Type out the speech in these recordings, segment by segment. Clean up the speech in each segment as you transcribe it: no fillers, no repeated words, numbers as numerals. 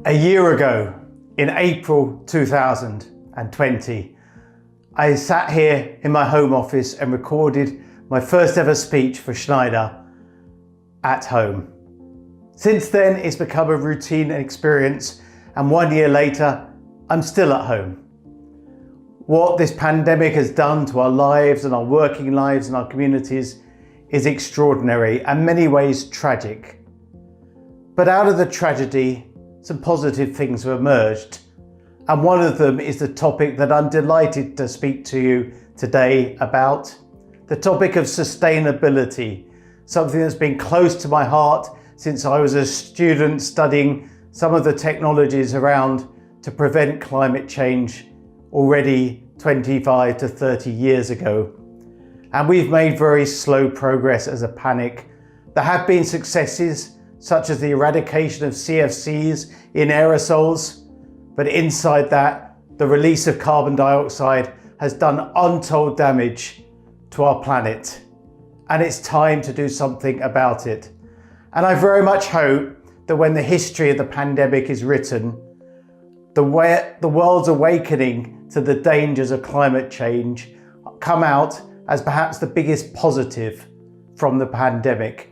A year ago, in April 2020, I sat here in my home office and recorded my first ever speech for Schneider at home. Since then, it's become a routine experience, and 1 year later, I'm still at home. What this pandemic has done to our lives and our working lives and our communities is extraordinary and in many ways tragic. But out of the tragedy, some positive things have emerged. And one of them is the topic that I'm delighted to speak to you today about, the topic of sustainability, something that's been close to my heart since I was a student studying some of the technologies around to prevent climate change already 25 to 30 years ago. And we've made very slow progress as a panic. There have been successes, such as the eradication of CFCs in aerosols, but inside that, the release of carbon dioxide has done untold damage to our planet. And it's time to do something about it. And I very much hope that when the history of the pandemic is written, the world's awakening to the dangers of climate change come out as perhaps the biggest positive from the pandemic.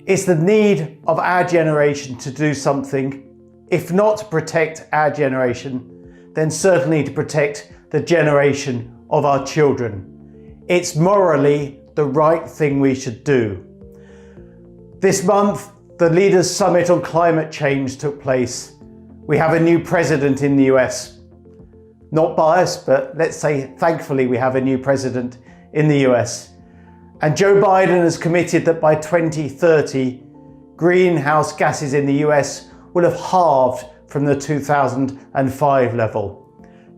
It's the need of our generation to do something, if not to protect our generation, then certainly to protect the generation of our children. It's morally the right thing we should do. This month, the Leaders' Summit on Climate Change took place. We have a new president in the US. Not biased, but let's say thankfully we have a new president in the US. And Joe Biden has committed that by 2030, greenhouse gases in the US will have halved from the 2005 level.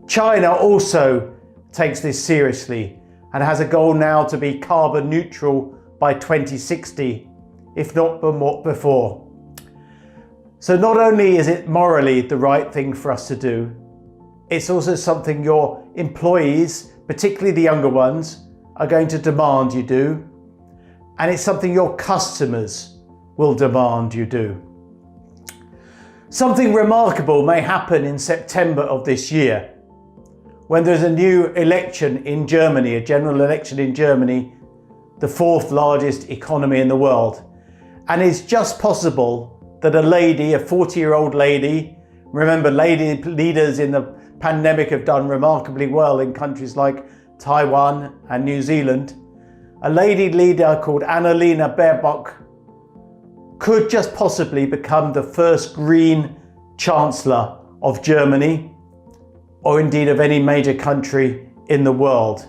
China also takes this seriously and has a goal now to be carbon neutral by 2060, if not before. So not only is it morally the right thing for us to do, it's also something your employees, particularly the younger ones, are going to demand you do, and it's something your customers will demand you do. Something remarkable may happen in September of this year, when there's a new election in Germany, a general election in Germany, the fourth largest economy in the world. And it's just possible that a 40-year-old lady, remember lady leaders in the pandemic have done remarkably well in countries like Taiwan and New Zealand, a lady leader called Annalena Baerbock could just possibly become the first green chancellor of Germany, or indeed of any major country in the world.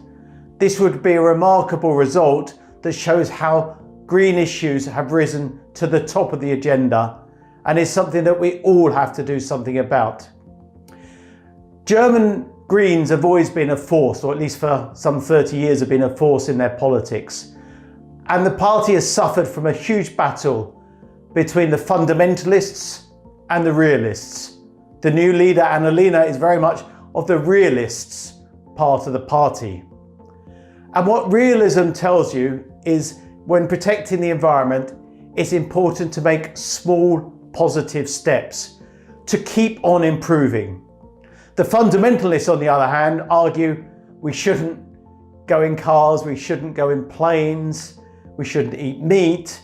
This would be a remarkable result that shows how green issues have risen to the top of the agenda, and is something that we all have to do something about. German Greens have always been a force, or at least for some 30 years have been a force in their politics. And the party has suffered from a huge battle between the fundamentalists and the realists. The new leader, Annalena, is very much of the realists part of the party. And what realism tells you is when protecting the environment, it's important to make small positive steps to keep on improving. The fundamentalists, on the other hand, argue we shouldn't go in cars, we shouldn't go in planes, we shouldn't eat meat,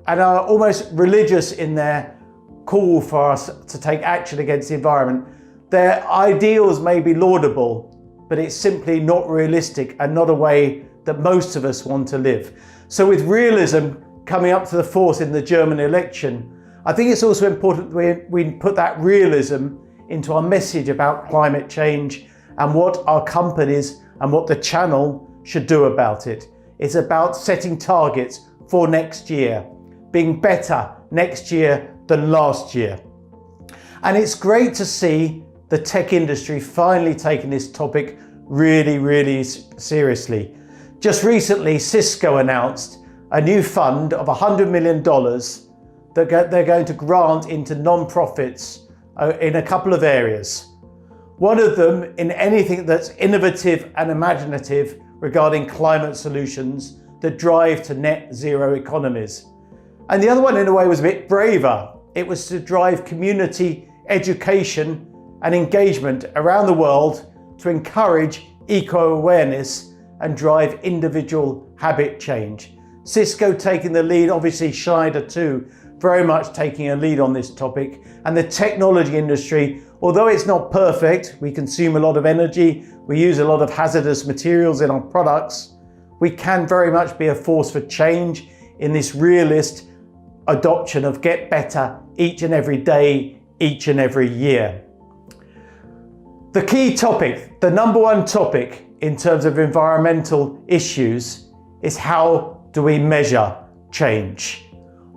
and are almost religious in their call for us to take action against the environment. Their ideals may be laudable, but it's simply not realistic and not a way that most of us want to live. So with realism coming up to the force in the German election, I think it's also important that we put that realism into our message about climate change and what our companies and what the channel should do about it. It's about setting targets for next year, being better next year than last year. And it's great to see the tech industry finally taking this topic really seriously. Just recently, Cisco announced a new fund of $100 million that they're going to grant into non-profits in a couple of areas. One of them in anything that's innovative and imaginative regarding climate solutions that drive to net zero economies. And the other one in a way was a bit braver. It was to drive community education and engagement around the world to encourage eco-awareness and drive individual habit change. Cisco taking the lead, obviously Schneider too, very much taking a lead on this topic. And the technology industry, although it's not perfect, we consume a lot of energy, we use a lot of hazardous materials in our products, we can very much be a force for change in this realist adoption of get better each and every day, each and every year. The key topic, the number one topic in terms of environmental issues is how do we measure change?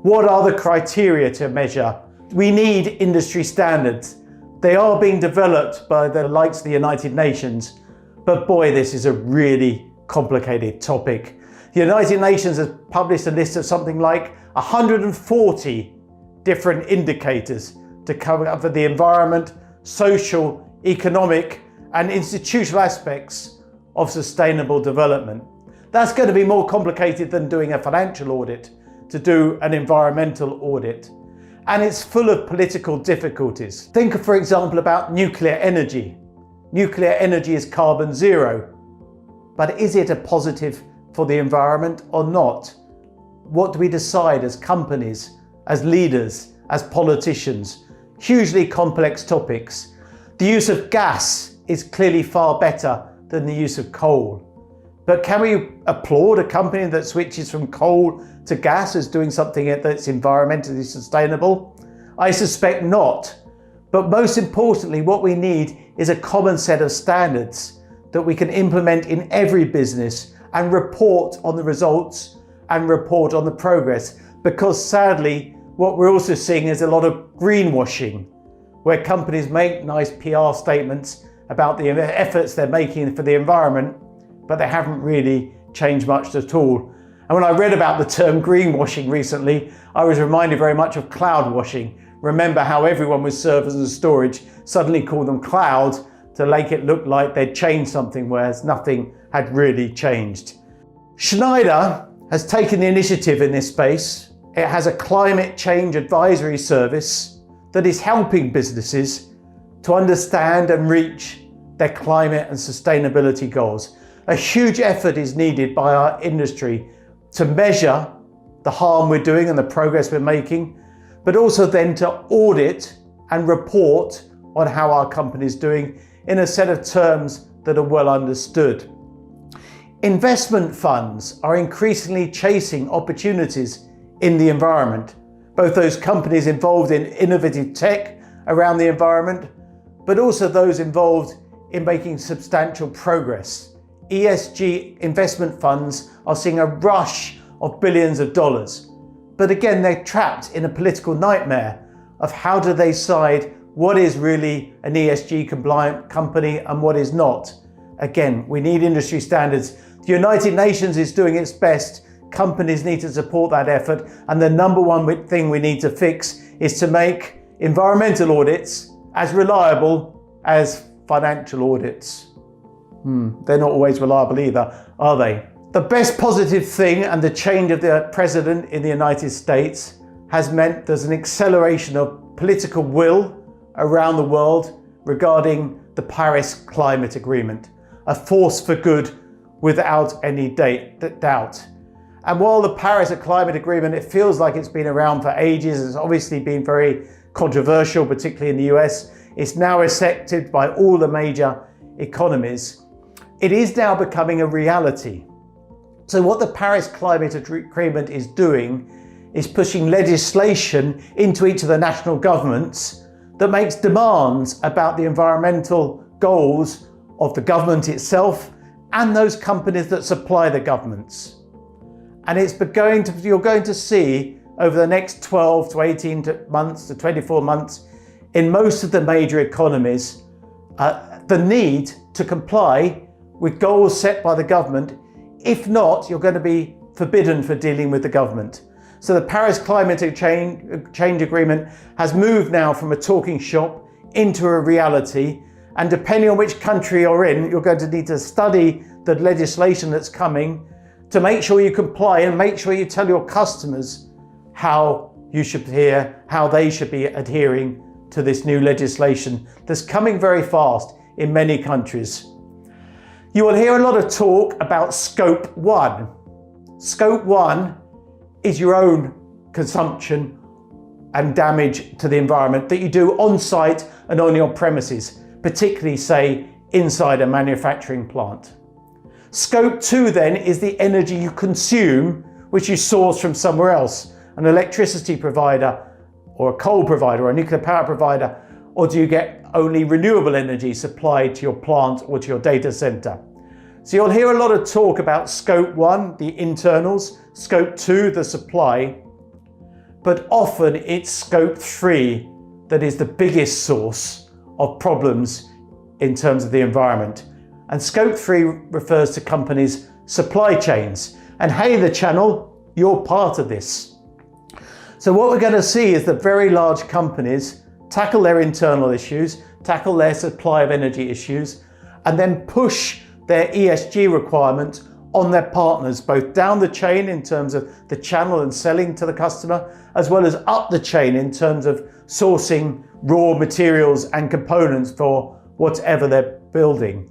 What are the criteria to measure? We need industry standards. They are being developed by the likes of the United Nations, but boy, this is a really complicated topic. The United Nations has published a list of something like 140 different indicators to cover the environment, social, economic, and institutional aspects of sustainable development. That's going to be more complicated than doing a financial audit to do an environmental audit. And it's full of political difficulties. Think, for example, about nuclear energy. Nuclear energy is carbon zero, but is it a positive for the environment or not? What do we decide as companies, as leaders, as politicians? Hugely complex topics. The use of gas is clearly far better than the use of coal. But can we applaud a company that switches from coal to gas as doing something that's environmentally sustainable? I suspect not. But most importantly, what we need is a common set of standards that we can implement in every business and report on the results and report on the progress. Because sadly, what we're also seeing is a lot of greenwashing, where companies make nice PR statements about the efforts they're making for the environment, but they haven't really changed much at all. And when I read about the term greenwashing recently, I was reminded very much of cloud washing. Remember how everyone with servers and storage suddenly called them cloud to make it look like they'd changed something, whereas nothing had really changed. Schneider has taken the initiative in this space. It has a climate change advisory service that is helping businesses to understand and reach their climate and sustainability goals. A huge effort is needed by our industry to measure the harm we're doing and the progress we're making, but also then to audit and report on how our company is doing in a set of terms that are well understood. Investment funds are increasingly chasing opportunities in the environment, both those companies involved in innovative tech around the environment, but also those involved in making substantial progress. ESG investment funds are seeing a rush of billions of dollars. But again, they're trapped in a political nightmare of how do they decide what is really an ESG compliant company and what is not. Again, we need industry standards. The United Nations is doing its best. Companies need to support that effort. And the number one thing we need to fix is to make environmental audits as reliable as financial audits. They're not always reliable either, are they? The best positive thing and the change of the president in the United States has meant there's an acceleration of political will around the world regarding the Paris Climate Agreement, a force for good without any doubt. And while the Paris Climate Agreement, it feels like it's been around for ages, it's obviously been very controversial, particularly in the US, it's now accepted by all the major economies. It is now becoming a reality. So what the Paris Climate Agreement is doing is pushing legislation into each of the national governments that makes demands about the environmental goals of the government itself and those companies that supply the governments. And you're going to see over the next 12 to 18 months to 24 months in most of the major economies the need to comply with goals set by the government. If not, you're going to be forbidden for dealing with the government. So the Paris Climate Change Agreement has moved now from a talking shop into a reality. And depending on which country you're in, you're going to need to study the legislation that's coming to make sure you comply and make sure you tell your customers how they should be adhering to this new legislation that's coming very fast in many countries. You will hear a lot of talk about Scope 1. Scope 1 is your own consumption and damage to the environment that you do on site and on your premises, particularly say inside a manufacturing plant. Scope 2 then is the energy you consume, which you source from somewhere else, an electricity provider or a coal provider or a nuclear power provider, or do you get only renewable energy supplied to your plant or to your data center? So you'll hear a lot of talk about Scope 1, the internals, Scope 2, the supply, but often it's Scope 3 that is the biggest source of problems in terms of the environment. And Scope 3 refers to companies' supply chains. And hey, the channel, you're part of this. So what we're going to see is that very large companies tackle their internal issues, tackle their supply of energy issues, and then push their ESG requirements on their partners, both down the chain in terms of the channel and selling to the customer, as well as up the chain in terms of sourcing raw materials and components for whatever they're building.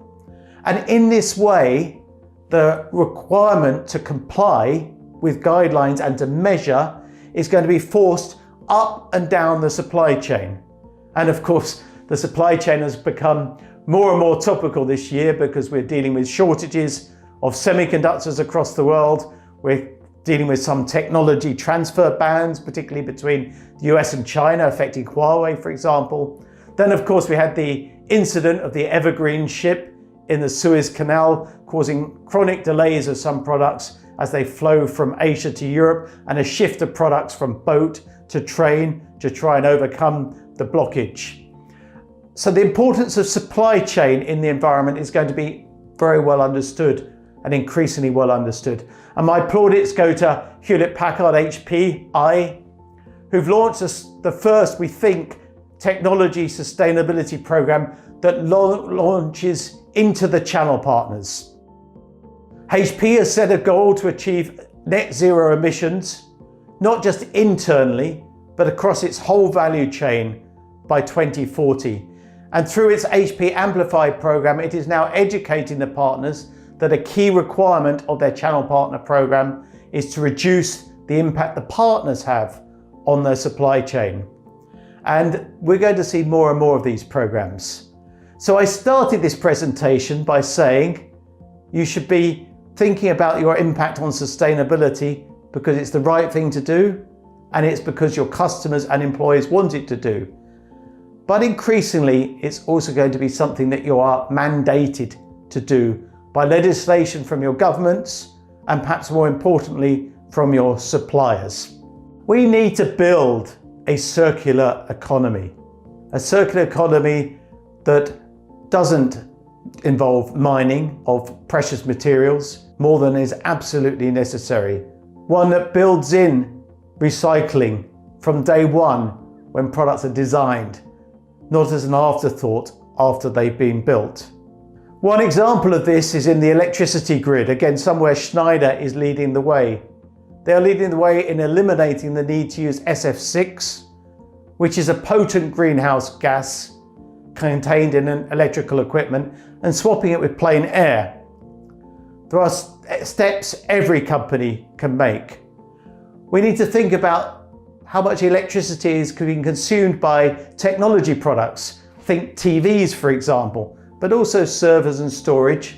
And in this way, the requirement to comply with guidelines and to measure is going to be forced up and down the supply chain. And of course, the supply chain has become more and more topical this year because we're dealing with shortages of semiconductors across the world. We're dealing with some technology transfer bans, particularly between the US and China, affecting Huawei, for example. Then, of course, we had the incident of the Evergreen ship in the Suez Canal, causing chronic delays of some products as they flow from Asia to Europe, and a shift of products from boat to train to try and overcome the blockage. So the importance of supply chain in the environment is going to be very well understood and increasingly well understood. And my plaudits go to Hewlett-Packard HPI, who've launched the first, we think, technology sustainability program that launches into the channel partners. HP has set a goal to achieve net zero emissions, not just internally, but across its whole value chain by 2040. And through its HP Amplify program, it is now educating the partners that a key requirement of their channel partner program is to reduce the impact the partners have on their supply chain. And we're going to see more and more of these programs. So I started this presentation by saying you should be thinking about your impact on sustainability because it's the right thing to do, and it's because your customers and employees want it to do. But increasingly, it's also going to be something that you are mandated to do by legislation from your governments and perhaps more importantly, from your suppliers. We need to build a circular economy that doesn't involve mining of precious materials more than is absolutely necessary. One that builds in recycling from day one when products are designed, not as an afterthought after they've been built. One example of this is in the electricity grid. Again, somewhere Schneider is leading the way. They are leading the way in eliminating the need to use SF6, which is a potent greenhouse gas contained in an electrical equipment, and swapping it with plain air. There are steps every company can make. We need to think about how much electricity is being consumed by technology products. Think TVs, for example, but also servers and storage.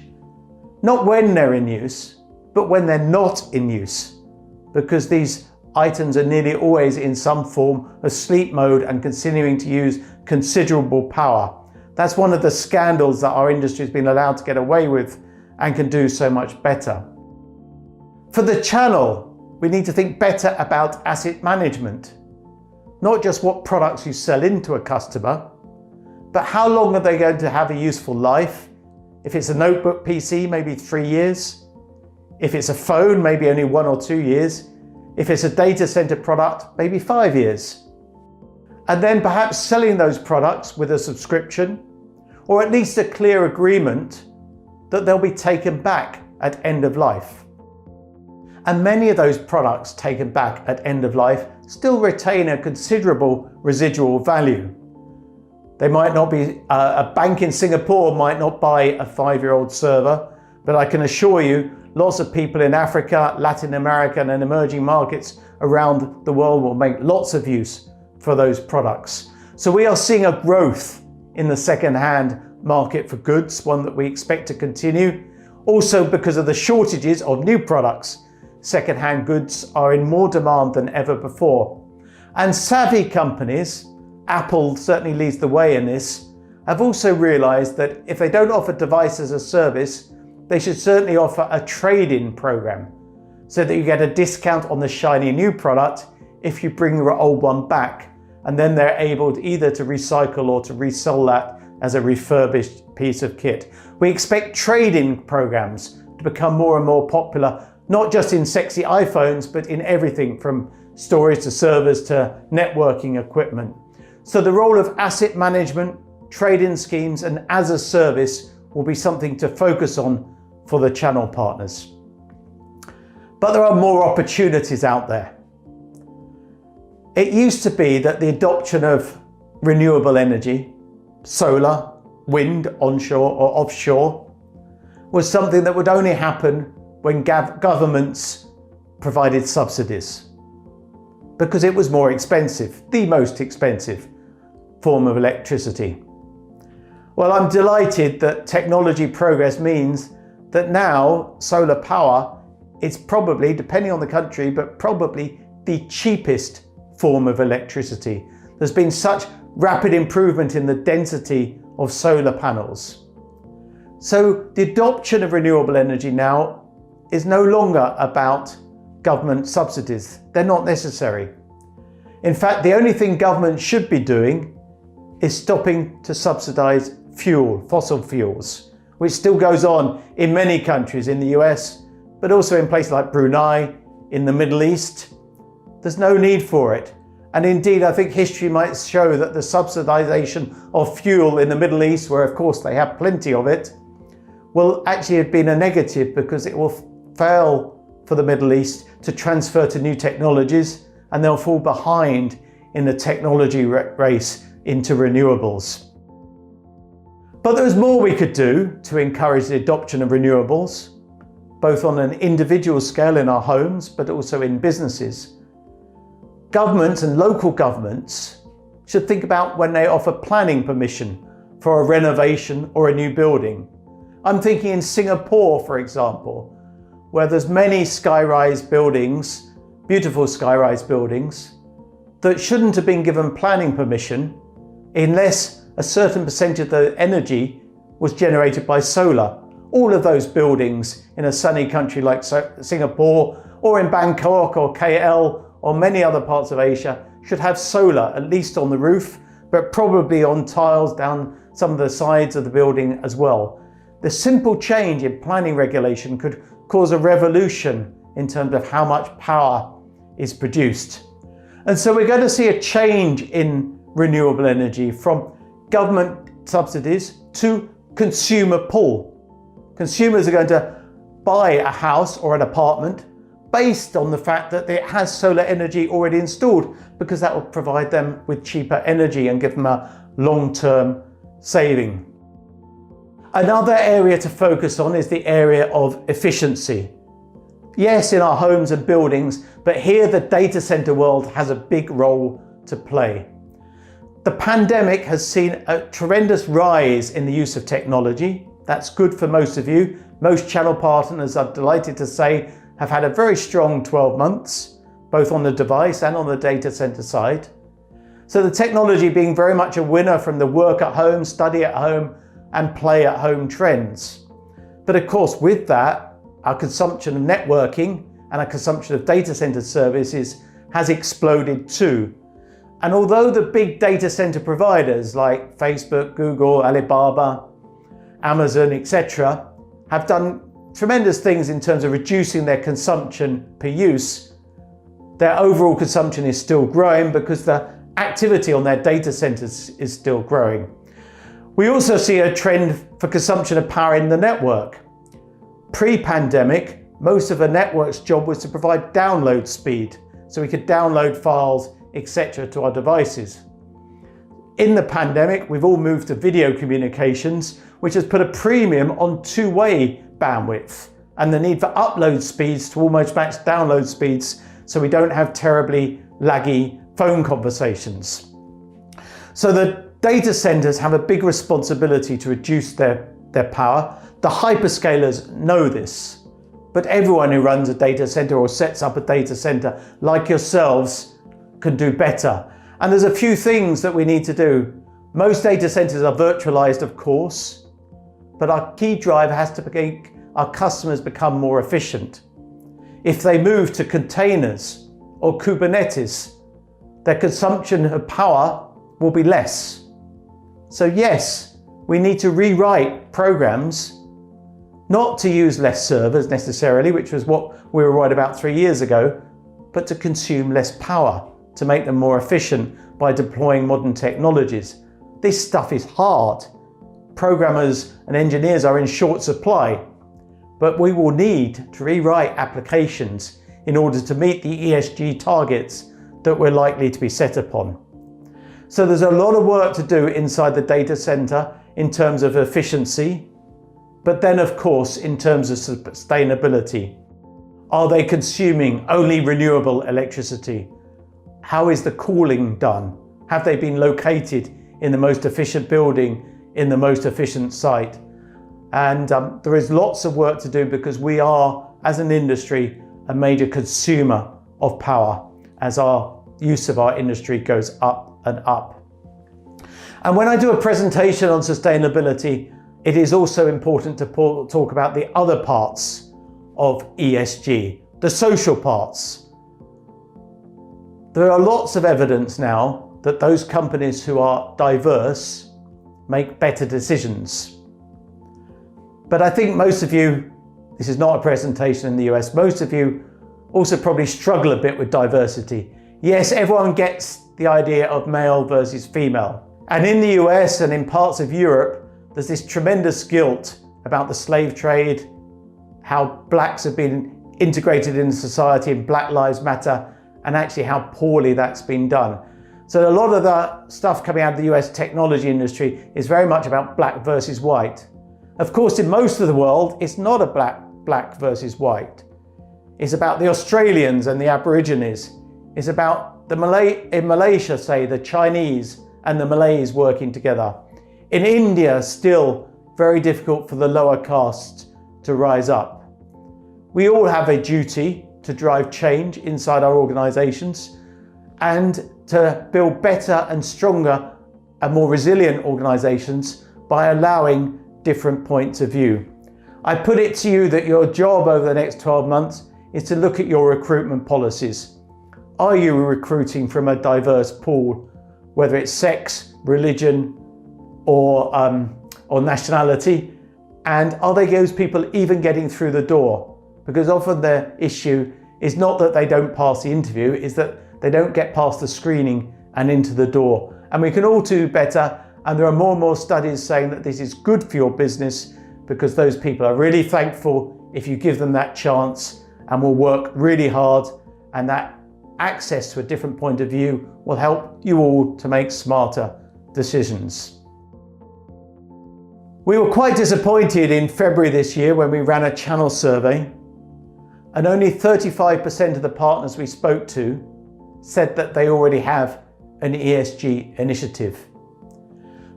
Not when they're in use, but when they're not in use, because these items are nearly always in some form of sleep mode and continuing to use considerable power. That's one of the scandals that our industry has been allowed to get away with and can do so much better. For the channel, we need to think better about asset management. Not just what products you sell into a customer, but how long are they going to have a useful life? If it's a notebook PC, maybe 3 years. If it's a phone, maybe only 1 or 2 years. If it's a data center product, maybe 5 years. And then perhaps selling those products with a subscription, or at least a clear agreement that they'll be taken back at end of life. And many of those products taken back at end of life still retain a considerable residual value. They might not be, a bank in Singapore might not buy a 5-year-old server, but I can assure you lots of people in Africa, Latin America and emerging markets around the world will make lots of use for those products. So we are seeing a growth in the second-hand market for goods, one that we expect to continue. Also, because of the shortages of new products, second-hand goods are in more demand than ever before. And savvy companies, Apple certainly leads the way in this, have also realized that if they don't offer device as a service, they should certainly offer a trade-in program so that you get a discount on the shiny new product if you bring your old one back. And then they're able to either to recycle or to resell that as a refurbished piece of kit. We expect trade-in programs to become more and more popular, not just in sexy iPhones, but in everything from storage to servers to networking equipment. So the role of asset management, trade-in schemes and as a service will be something to focus on for the channel partners. But there are more opportunities out there. It used to be that the adoption of renewable energy, solar, wind, onshore or offshore, was something that would only happen when governments provided subsidies, because it was more expensive, the most expensive form of electricity. Well, I'm delighted that technology progress means that now solar power is probably, depending on the country, but probably the cheapest form of electricity. There's been such rapid improvement in the density of solar panels. So the adoption of renewable energy now is no longer about government subsidies. They're not necessary. In fact, the only thing government should be doing is stopping to subsidize fuel, fossil fuels, which still goes on in many countries in the US, but also in places like Brunei, in the Middle East. There's no need for it. And indeed, I think history might show that the subsidization of fuel in the Middle East, where of course they have plenty of it, will actually have been a negative, because it will fail for the Middle East to transfer to new technologies, and they'll fall behind in the technology race into renewables. But there's more we could do to encourage the adoption of renewables, both on an individual scale in our homes, but also in businesses. Governments and local governments should think about when they offer planning permission for a renovation or a new building. I'm thinking in Singapore, for example, where there's many sky-rise buildings, beautiful sky-rise buildings, that shouldn't have been given planning permission unless a certain percentage of the energy was generated by solar. All of those buildings in a sunny country like Singapore, or in Bangkok or KL or many other parts of Asia, should have solar, at least on the roof, but probably on tiles down some of the sides of the building as well. The simple change in planning regulation could cause a revolution in terms of how much power is produced. And so we're going to see a change in renewable energy from government subsidies to consumer pull. Consumers are going to buy a house or an apartment based on the fact that it has solar energy already installed, because that will provide them with cheaper energy and give them a long-term saving. Another area to focus on is the area of efficiency. Yes, in our homes and buildings, but here the data center world has a big role to play. The pandemic has seen a tremendous rise in the use of technology. That's good for most of you. Most channel partners, I'm delighted to say, have had a very strong 12 months, both on the device and on the data center side. So the technology being very much a winner from the work at home, study at home, and play at home trends. But of course, with that, our consumption of networking and our consumption of data center services has exploded too. And although the big data center providers like Facebook, Google, Alibaba, Amazon, etc., have done tremendous things in terms of reducing their consumption per use, their overall consumption is still growing because the activity on their data centers is still growing. We also see a trend for consumption of power in the network. Pre-pandemic, most of a network's job was to provide download speed, so we could download files, etc. to our devices. In the pandemic, we've all moved to video communications, which has put a premium on two-way bandwidth and the need for upload speeds to almost match download speeds, so we don't have terribly laggy phone conversations. So the data centers have a big responsibility to reduce their power. The hyperscalers know this, but everyone who runs a data center or sets up a data center, like yourselves, can do better. And there's a few things that we need to do. Most data centers are virtualized, of course, but our key drive has to be our customers become more efficient. If they move to containers or Kubernetes, their consumption of power will be less. So yes, we need to rewrite programs, not to use less servers necessarily, which was what we were right about 3 years ago, but to consume less power, to make them more efficient by deploying modern technologies. This stuff is hard. Programmers and engineers are in short supply, but we will need to rewrite applications in order to meet the ESG targets that we're likely to be set upon. So there's a lot of work to do inside the data center in terms of efficiency, but then of course in terms of sustainability. Are they consuming only renewable electricity? How is the cooling done? Have they been located in the most efficient building, in the most efficient site? And there is lots of work to do because we are, as an industry, a major consumer of power as our use of our industry goes up and up. And when I do a presentation on sustainability, it is also important to talk about the other parts of ESG, the social parts. There are lots of evidence now that those companies who are diverse make better decisions. But I think most of you, this is not a presentation in the US, most of you also probably struggle a bit with diversity. Yes, everyone gets the idea of male versus female. And in the US and in parts of Europe, there's this tremendous guilt about the slave trade, how blacks have been integrated into society and Black Lives Matter, and actually how poorly that's been done. So a lot of the stuff coming out of the US technology industry is very much about black versus white. Of course, in most of the world, it's not a black versus white. It's about the Australians and the Aborigines. It's about in Malaysia, say, the Chinese and the Malays working together. In India, still very difficult for the lower castes to rise up. We all have a duty to drive change inside our organizations and to build better and stronger and more resilient organizations by allowing different points of view. I put it to you that your job over the next 12 months is to look at your recruitment policies. Are you recruiting from a diverse pool, whether it's sex, religion, or nationality? And are those people even getting through the door? Because often the issue is not that they don't pass the interview, is that they don't get past the screening and into the door. And we can all do better. And there are more and more studies saying that this is good for your business because those people are really thankful if you give them that chance and will work really hard, and that access to a different point of view will help you all to make smarter decisions. We were quite disappointed in February this year when we ran a channel survey, and only 35% of the partners we spoke to said that they already have an ESG initiative.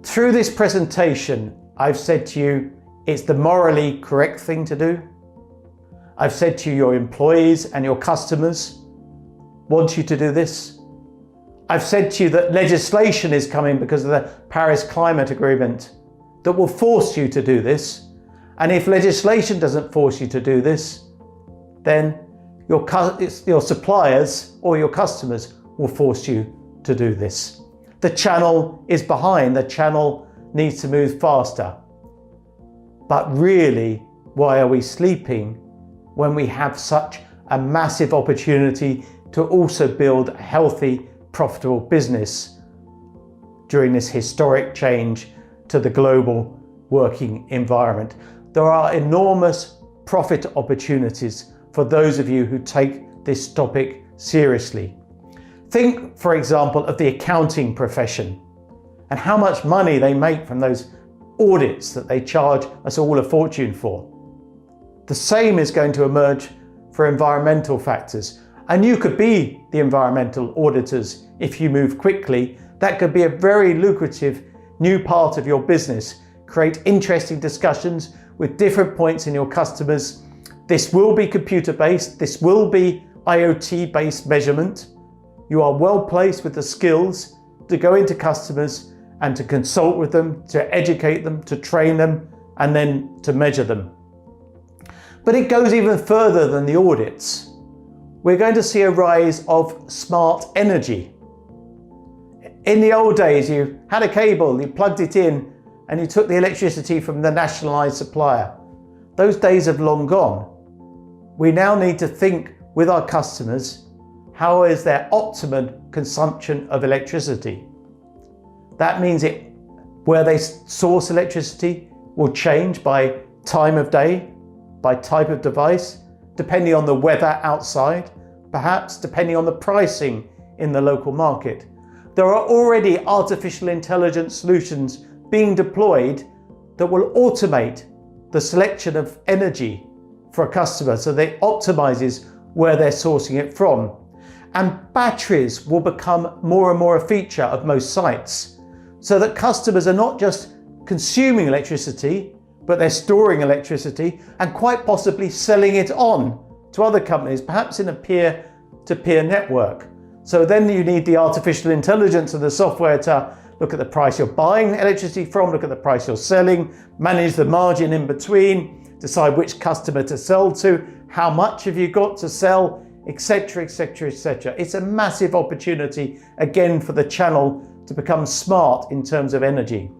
Through this presentation, I've said to you, it's the morally correct thing to do. I've said to you, your employees and your customers want you to do this. I've said to you that legislation is coming because of the Paris Climate Agreement that will force you to do this. And if legislation doesn't force you to do this, then your suppliers or your customers will force you to do this. The channel is behind. The channel needs to move faster. But really, why are we sleeping when we have such a massive opportunity to also build a healthy, profitable business during this historic change to the global working environment? There are enormous profit opportunities for those of you who take this topic seriously. Think, for example, of the accounting profession. and how much money they make from those audits that they charge us all a fortune for. The same is going to emerge for environmental factors. And you could be the environmental auditors if you move quickly. That could be a very lucrative new part of your business. Create interesting discussions with different points in your customers. This will be computer-based. This will be IoT-based measurement. You are well placed with the skills to go into customers and to consult with them, to educate them, to train them, and then to measure them. But it goes even further than the audits. We're going to see a rise of smart energy. In the old days, you had a cable, you plugged it in, and you took the electricity from the nationalised supplier. Those days have long gone. We now need to think with our customers, how is their optimum consumption of electricity? That means where they source electricity will change by time of day, by type of device, depending on the weather outside, perhaps depending on the pricing in the local market. There are already artificial intelligence solutions being deployed that will automate the selection of energy for a customer so that it optimizes where they're sourcing it from. And batteries will become more and more a feature of most sites so that customers are not just consuming electricity, but they're storing electricity and quite possibly selling it on to other companies, perhaps in a peer-to-peer network. So then you need the artificial intelligence and the software to look at the price you're buying electricity from, look at the price you're selling, manage the margin in between, decide which customer to sell to, how much have you got to sell, etc., etc., etc. It's a massive opportunity, again, for the channel to become smart in terms of energy.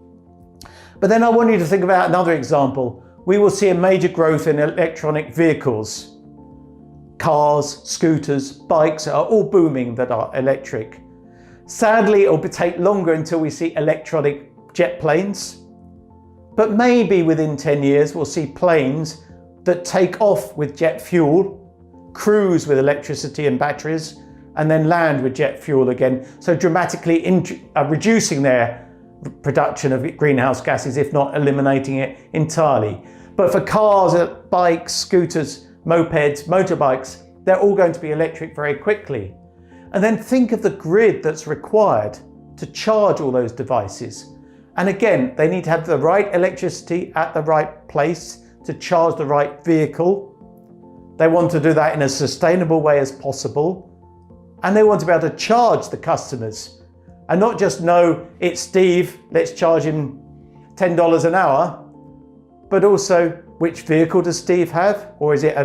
But then I want you to think about another example. We will see a major growth in electronic vehicles. Cars, scooters, bikes are all booming that are electric. Sadly, it will take longer until we see electronic jet planes. But maybe within 10 years, we'll see planes that take off with jet fuel, cruise with electricity and batteries, and then land with jet fuel again. So dramatically reducing their production of greenhouse gases, if not eliminating it entirely. But for cars, bikes, scooters, mopeds, motorbikes, they're all going to be electric very quickly. And then think of the grid that's required to charge all those devices. And again, they need to have the right electricity at the right place to charge the right vehicle. They want to do that in a sustainable way as possible. And they want to be able to charge the customers and not just know it's Steve, let's charge him $10 an hour, but also which vehicle does Steve have? Or is it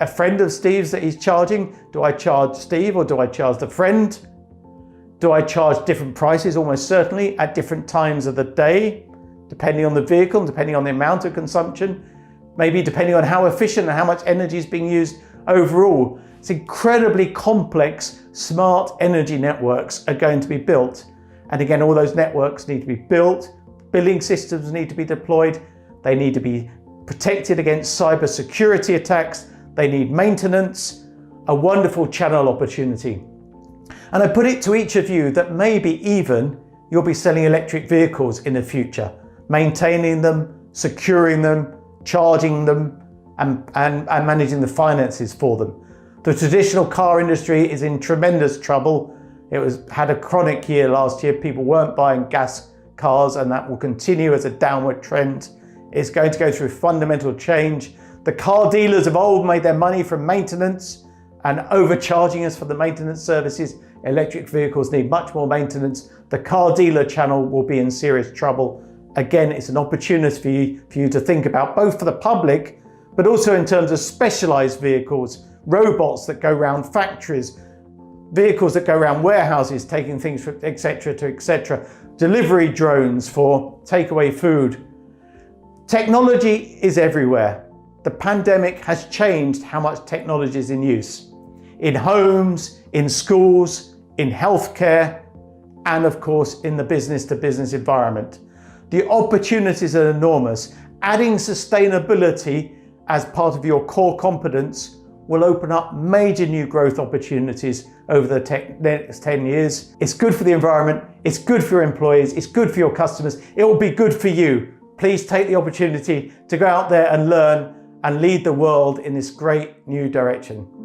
a friend of Steve's that he's charging? Do I charge Steve or do I charge the friend? Do I charge different prices? Almost certainly at different times of the day, depending on the vehicle and depending on the amount of consumption, maybe depending on how efficient and how much energy is being used overall. It's incredibly complex, smart energy networks are going to be built. And again, all those networks need to be built, billing systems need to be deployed, they need to be protected against cyber security attacks, they need maintenance, a wonderful channel opportunity. And I put it to each of you that maybe even you'll be selling electric vehicles in the future, maintaining them, securing them, charging them, and managing the finances for them. The traditional car industry is in tremendous trouble. It had a chronic year last year. People weren't buying gas cars, and that will continue as a downward trend. It's going to go through fundamental change. The car dealers of old made their money from maintenance and overcharging us for the maintenance services. Electric vehicles need much more maintenance. The car dealer channel will be in serious trouble. Again, it's an opportunity for you to think about, both for the public, but also in terms of specialized vehicles, robots that go around factories, vehicles that go around warehouses, taking things from etc. to etc. Delivery drones for takeaway food. Technology is everywhere. The pandemic has changed how much technology is in use. In homes, in schools, in healthcare, and of course in the business-to-business environment. The opportunities are enormous. Adding sustainability as part of your core competence will open up major new growth opportunities over the next 10 years. It's good for the environment, it's good for your employees, it's good for your customers, it will be good for you. Please take the opportunity to go out there and learn and lead the world in this great new direction.